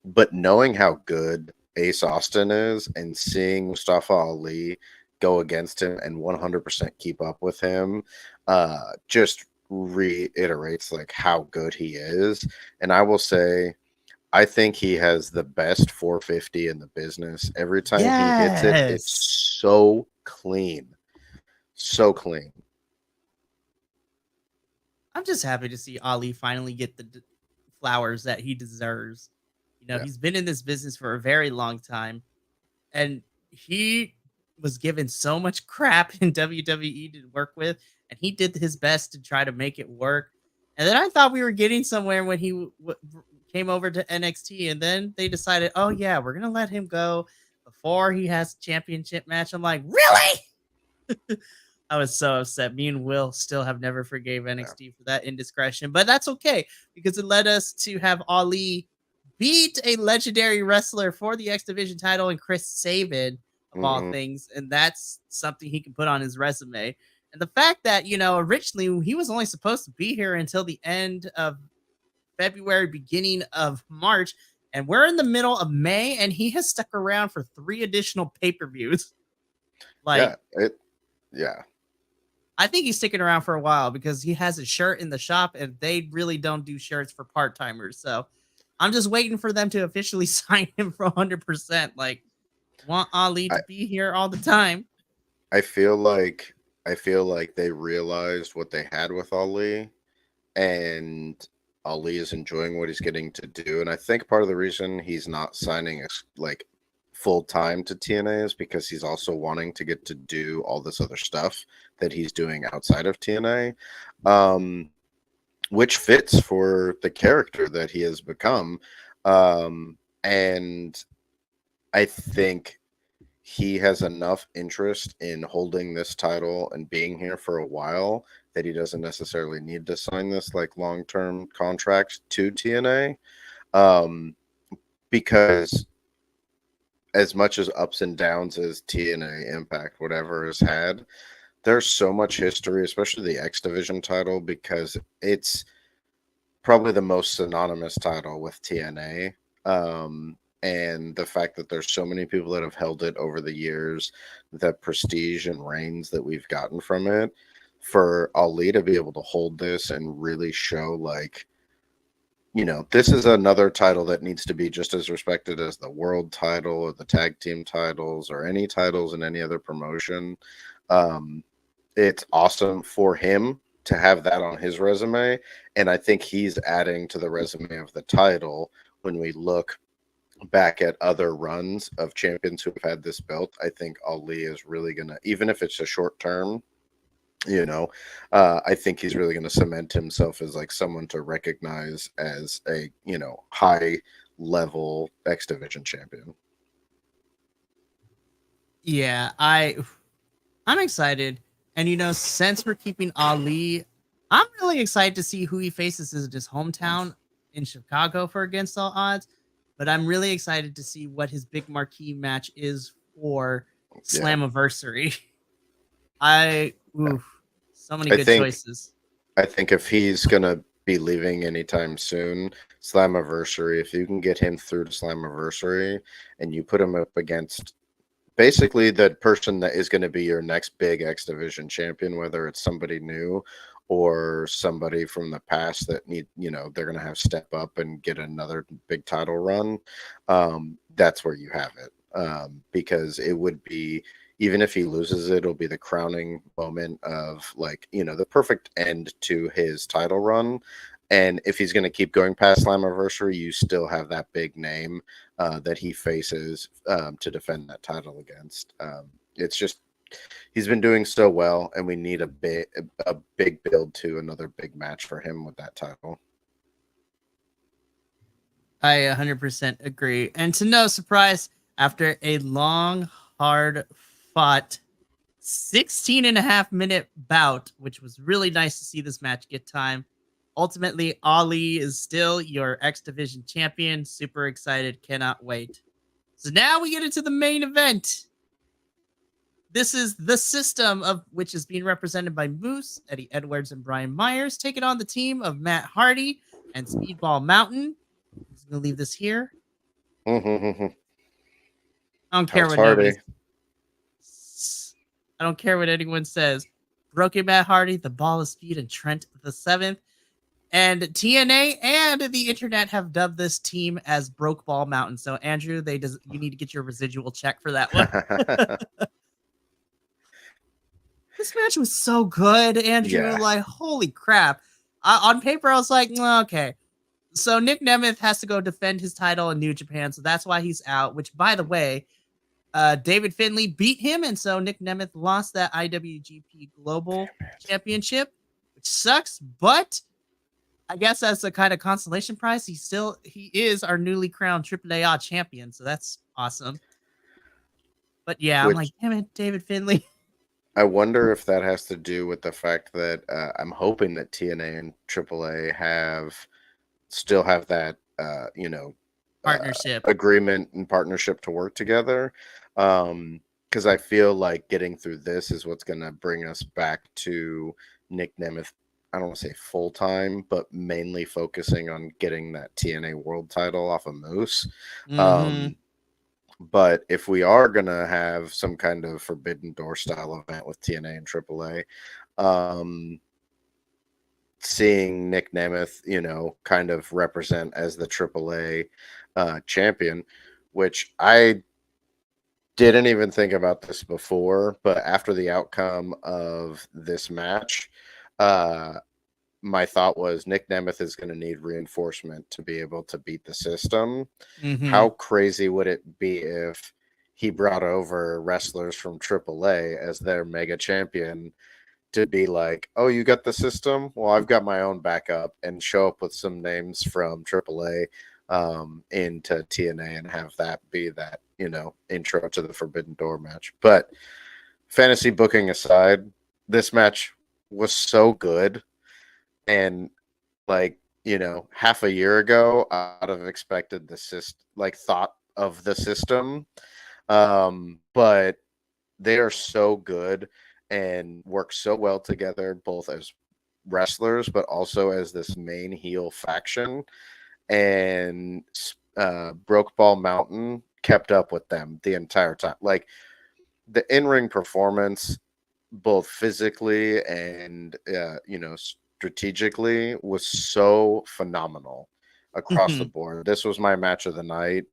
But knowing how good Ace Austin is and seeing Mustafa Ali go against him and 100% keep up with him just reiterates like how good he is. And I will say, I think he has the best 450 in the business. Every time he hits it, it's so clean. So clean. I'm just happy to see Ali finally get the flowers that he deserves. He's been in this business for a very long time, and he was given so much crap in WWE to work with, and he did his best to try to make it work. And then I thought we were getting somewhere when he came over to NXT, and then they decided, oh yeah, we're gonna let him go before he has a championship match. I'm like, really? I was so upset. Me and Will still have never forgave NXT for that indiscretion, but that's okay because it led us to have Ali beat a legendary wrestler for the X Division title and Chris Sabin of all things, and that's something he can put on his resume. And the fact that originally he was only supposed to be here until the end of February, beginning of March, and we're in the middle of May, and he has stuck around for 3 additional pay-per-views. I think he's sticking around for a while because he has a shirt in the shop, and they really don't do shirts for part-timers. So I'm just waiting for them to officially sign him for 100%. Like, want Ali to be here all the time. I feel like they realized what they had with Ali, and Ali is enjoying what he's getting to do. And I think part of the reason he's not signing like full time to TNA is because he's also wanting to get to do all this other stuff that he's doing outside of TNA, which fits for the character that he has become. And I think he has enough interest in holding this title and being here for a while that he doesn't necessarily need to sign this like long-term contract to TNA, because as much as ups and downs as TNA Impact, whatever, has had, there's so much history, especially the X Division title, because it's probably the most synonymous title with TNA. And the fact that there's so many people that have held it over the years, the prestige and reigns that we've gotten from it, for Ali to be able to hold this and really show like, this is another title that needs to be just as respected as the world title or the tag team titles or any titles in any other promotion. It's awesome for him to have that on his resume. And I think he's adding to the resume of the title when we look back at other runs of champions who have had this belt. I think Ali is really going to, even if it's a short term, I think he's really going to cement himself as like someone to recognize as a, high level X Division champion. Yeah, I'm excited. And since we're keeping Ali, I'm really excited to see who he faces in his hometown in Chicago for Against All Odds. But I'm really excited to see what his big marquee match is for Slammiversary. So many good choices. I think if he's gonna be leaving anytime soon, Slammiversary, if you can get him through to Slammiversary and you put him up against basically the person that is going to be your next big X Division champion, whether it's somebody new or somebody from the past that they're going to have step up and get another big title run, that's where you have it. Because it would be, even if he loses it, it'll be the crowning moment of like, the perfect end to his title run. And if he's going to keep going past Slammiversary, you still have that big name that he faces to defend that title against. It's just, he's been doing so well, and we need a big build to another big match for him with that title. I 100% agree. And to no surprise, after a long, hard fought 16 and a half minute bout, which was really nice to see this match get time. Ultimately, Ali is still your X Division champion. Super excited. Cannot wait. So now we get into the main event. This is the system of which is being represented by Moose, Eddie Edwards, and Brian Myers, taking on the team of Matt Hardy and Speedball Mountain. I'm just gonna leave this here. I don't care what nobody. I don't care what anyone says. Broken Matt Hardy, the Ball of Speed, and Trent the Seventh. And TNA and the internet have dubbed this team as Broke Ball Mountain. So Andrew, you need to get your residual check for that one. This match was so good, Andrew. Yeah. Like, holy crap. On paper, I was like, okay. So Nick Nemeth has to go defend his title in New Japan. So that's why he's out, which, by the way, David Finlay beat him. And so Nick Nemeth lost that IWGP Global Championship, which sucks. But I guess as a kind of consolation prize, he is our newly crowned AAA champion. So that's awesome. But yeah, I'm like, damn it, David Finlay. I wonder if that has to do with the fact that I'm hoping that TNA and AAA still have that, partnership agreement and partnership to work together. Because I feel like getting through this is what's going to bring us back to Nick Nemeth. I don't want to say full time, but mainly focusing on getting that TNA world title off of Moose. But if we are going to have some kind of Forbidden Door style event with TNA and AAA, seeing Nick Nemeth, kind of represent as the AAA champion, which I didn't even think about this before, but after the outcome of this match, my thought was Nick Nemeth is going to need reinforcement to be able to beat the system. How crazy would it be if he brought over wrestlers from AAA as their mega champion to be like, oh, you got the system? Well, I've got my own backup, and show up with some names from AAA into TNA and have that be that, intro to the Forbidden Door match. But fantasy booking aside, this match was so good. And half a year ago, I'd have expected thought of the system. But they are so good and work so well together, both as wrestlers, but also as this main heel faction. And Broke Ball Mountain kept up with them the entire time. Like, the in-ring performance, both physically and, strategically, was so phenomenal across the board. This was my match of the night.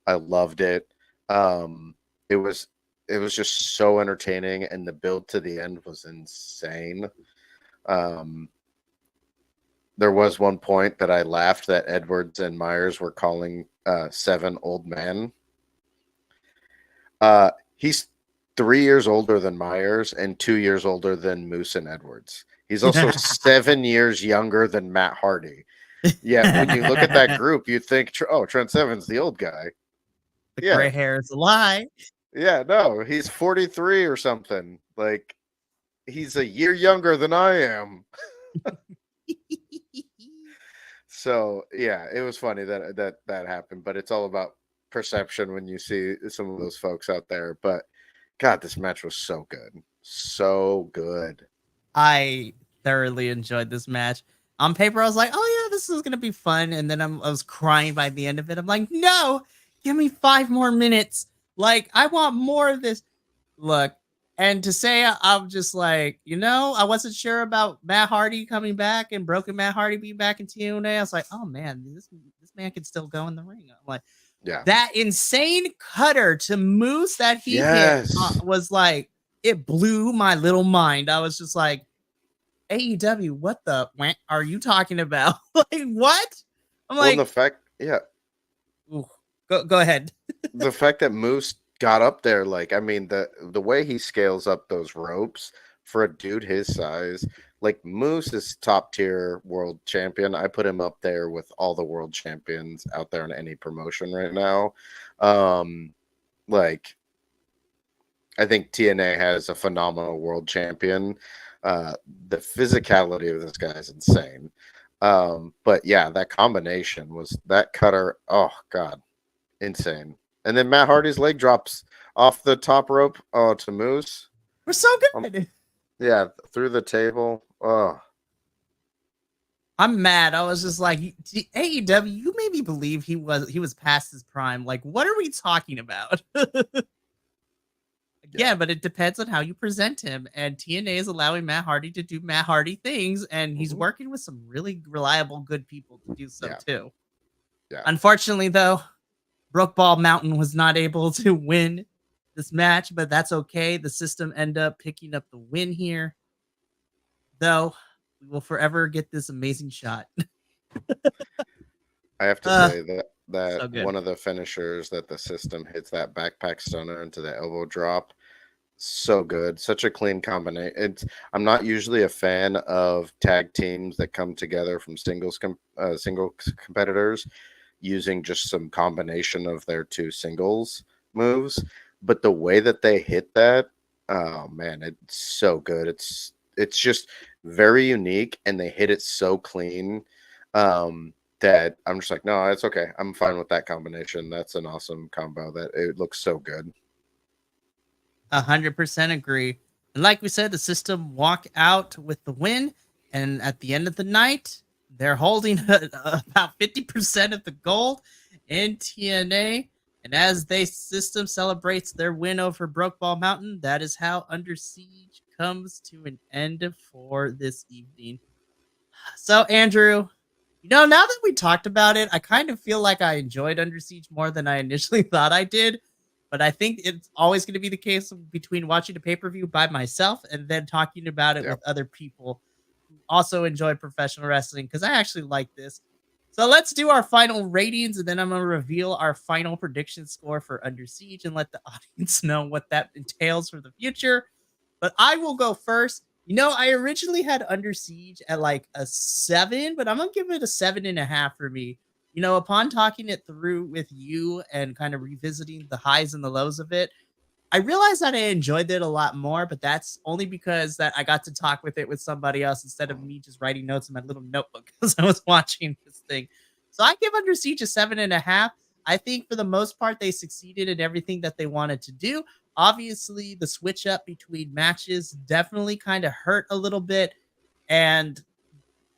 I loved it. It was just so entertaining, and the build to the end was insane. There was one point that I laughed that Edwards and Myers were calling Seven old man. He's 3 years older than Myers and 2 years older than Moose and Edwards. He's also 7 years younger than Matt Hardy. Yeah, when you look at that group, you think, Trent Seven's the old guy. The gray hair is a lie. Yeah, no, he's 43 or something. Like, he's a year younger than I am. So, yeah, it was funny that happened, but it's all about perception when you see some of those folks out there. But, God, this match was so good. So good. I thoroughly enjoyed this match. On paper, I was like, oh, yeah, this is going to be fun. And then I was crying by the end of it. I'm like, no, give me 5 more minutes. Like, I want more of this. Look, and to say I'm just like, I wasn't sure about Matt Hardy coming back and Broken Matt Hardy being back in TNA. I was like, oh, man, this man can still go in the ring. I'm like, yeah, that insane cutter to Moose that he hit was like, it blew my little mind. I was just like, AEW, what the are you talking about? Like, what? I'm like, the fact, yeah. Ooh, go ahead. The fact that Moose got up there, the way he scales up those ropes for a dude his size, like Moose is top tier world champion. I put him up there with all the world champions out there in any promotion right now. Like I think TNA has a phenomenal world champion. The physicality of this guy is insane. But yeah, that combination was that cutter. Oh God, insane. And then Matt Hardy's leg drops off the top rope to Moose. We're so good. Yeah, through the table. Oh, I'm mad. I was just like, AEW, you made me believe he was past his prime. Like, what are we talking about? Yeah, but it depends on how you present him. And TNA is allowing Matt Hardy to do Matt Hardy things, and he's working with some really reliable, good people to do so too. Yeah. Unfortunately, though, Brookball Mountain was not able to win this match, but that's okay. The system ended up picking up the win here. Though, we will forever get this amazing shot. I have to say that so one of the finishers that the system hits that backpack stunner into the elbow drop. So good. Such a clean combination. I'm not usually a fan of tag teams that come together from single competitors using just some combination of their two singles moves. But the way that they hit that, oh man, it's so good. It's just very unique, and they hit it so clean that I'm just like, no, it's okay. I'm fine with that combination. That's an awesome combo. That it looks so good. 100% agree. And like we said, the system walk out with the win. And at the end of the night, they're holding about 50% of the gold in TNA. And as the system celebrates their win over Brookball Mountain, that is how Under Siege comes to an end for this evening. So, Andrew, now that we talked about it, I kind of feel like I enjoyed Under Siege more than I initially thought I did. But I think it's always going to be the case between watching a pay-per-view by myself and then talking about it with other people who also enjoy professional wrestling, because I actually like this. So let's do our final ratings, and then I'm going to reveal our final prediction score for Under Siege and let the audience know what that entails for the future. But I will go first. I originally had Under Siege at like a 7, but I'm going to give it a 7.5 for me. Upon talking it through with you and kind of revisiting the highs and the lows of it, I realized that I enjoyed it a lot more, but that's only because that I got to talk with it with somebody else instead of me just writing notes in my little notebook as I was watching this thing. So I give Under Siege a 7.5. I think for the most part, they succeeded in everything that they wanted to do. Obviously, the switch up between matches definitely kind of hurt a little bit. And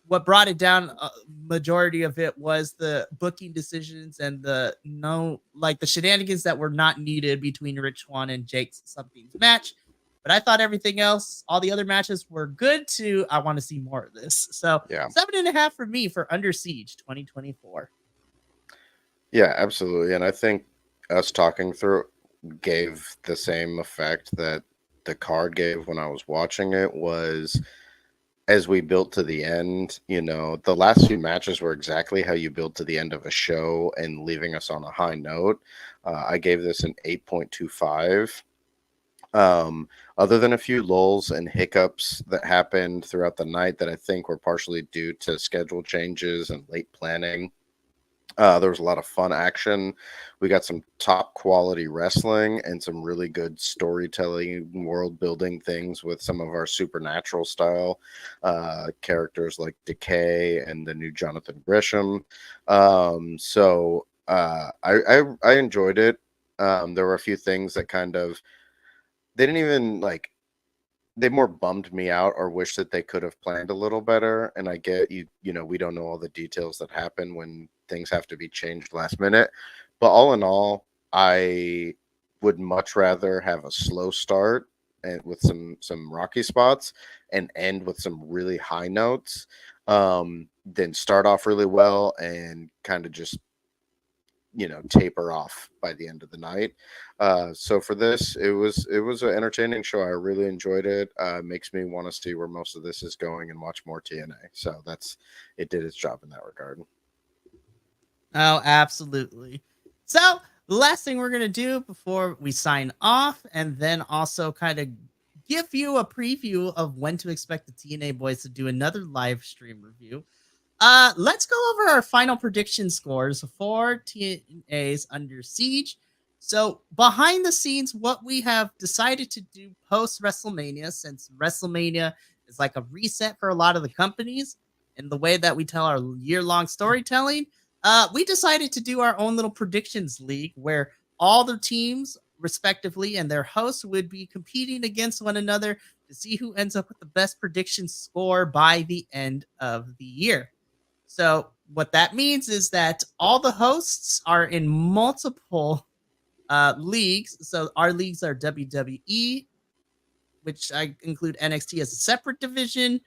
what brought it down, majority of it was the booking decisions and the shenanigans that were not needed between Rich Swann and Jake Something's match. But I thought everything else, all the other matches were good too. I want to see more of this. So 7.5 for me for Under Siege 2024. Yeah, absolutely. And I think us talking through gave the same effect that the card gave when I was watching it. Was as we built to the end, the last few matches were exactly how you build to the end of a show and leaving us on a high note. I gave this an 8.25. Other than a few lulls and hiccups that happened throughout the night that I think were partially due to schedule changes and late planning. There was a lot of fun action. We got some top quality wrestling and some really good storytelling, world building things with some of our supernatural style characters like Decay and the new Jonathan Grisham. So I enjoyed it. There were a few things that they didn't even they more bummed me out or wish that they could have planned a little better. And I get we don't know all the details that happen when things have to be changed last minute. But all in all, I would much rather have a slow start and with some rocky spots and end with some really high notes than start off really well and kind of just taper off by the end of the night. So for this, it was an entertaining show. I really enjoyed it. Makes me want to see where most of this is going and watch more TNA. So it did its job in that regard. Oh, absolutely. So the last thing we're going to do before we sign off and then also kind of give you a preview of when to expect the TNA boys to do another live stream review, let's go over our final prediction scores for TNA's Under Siege. So, behind the scenes, what we have decided to do post WrestleMania, since WrestleMania is like a reset for a lot of the companies in the way that we tell our year-long storytelling, we decided to do our own little predictions league where all the teams, respectively, and their hosts would be competing against one another to see who ends up with the best prediction score by the end of the year. So what that means is that all the hosts are in multiple leagues. So our leagues are WWE, which I include NXT as a separate division.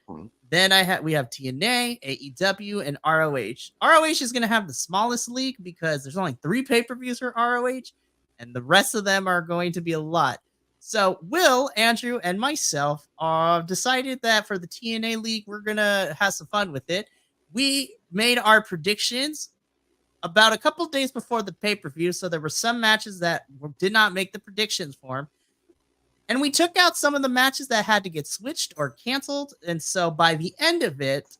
Then we have TNA, AEW, and ROH. ROH is going to have the smallest league because there's only 3 pay-per-views for ROH, and the rest of them are going to be a lot. So Will, Andrew, and myself decided that for the TNA league, we're going to have some fun with it. We made our predictions about a couple days before the pay-per-view, so there were some matches that did not make the predictions for them. And we took out some of the matches that had to get switched or canceled. And so by the end of it,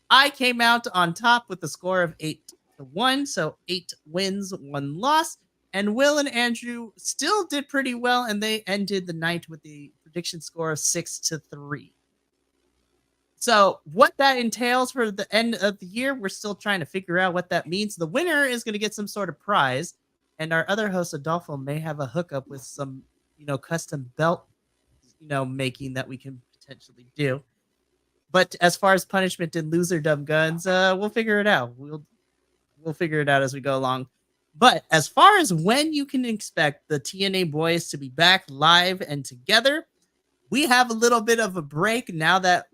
I came out on top with a score of 8-1. So 8 wins, 1 loss. And Will and Andrew still did pretty well, and they ended the night with the prediction score of 6-3. So what that entails for the end of the year, we're still trying to figure out what that means. The winner is going to get some sort of prize, and our other host, Adolfo, may have a hookup with some, custom belt, making that we can potentially do. But as far as punishment and loser dumb guns, we'll figure it out. We'll figure it out as we go along. But as far as when you can expect the TNA boys to be back live and together, we have a little bit of a break now that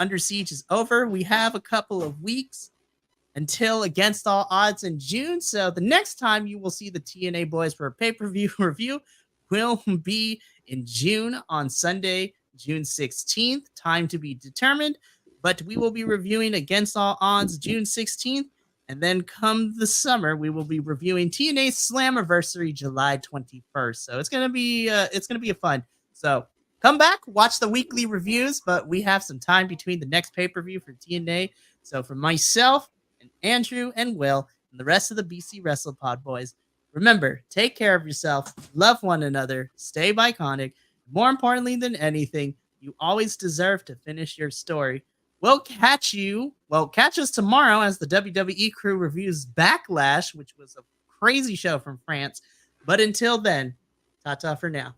Under Siege is over. We have a couple of weeks until Against All Odds in June. So the next time you will see the TNA boys for a pay-per-view review will be in June on Sunday, June 16th. Time to be determined. But we will be reviewing Against All Odds June 16th. And then come the summer, we will be reviewing TNA Slammiversary July 21st. So it's gonna be a fun. So come back, watch the weekly reviews, but we have some time between the next pay-per-view for TNA. So for myself and Andrew and Will and the rest of the BC WrestlePod boys, remember, take care of yourself, love one another, stay Bi-Conic. More importantly than anything, you always deserve to finish your story. We'll catch us tomorrow as the WWE crew reviews Backlash, which was a crazy show from France. But until then, ta-ta for now.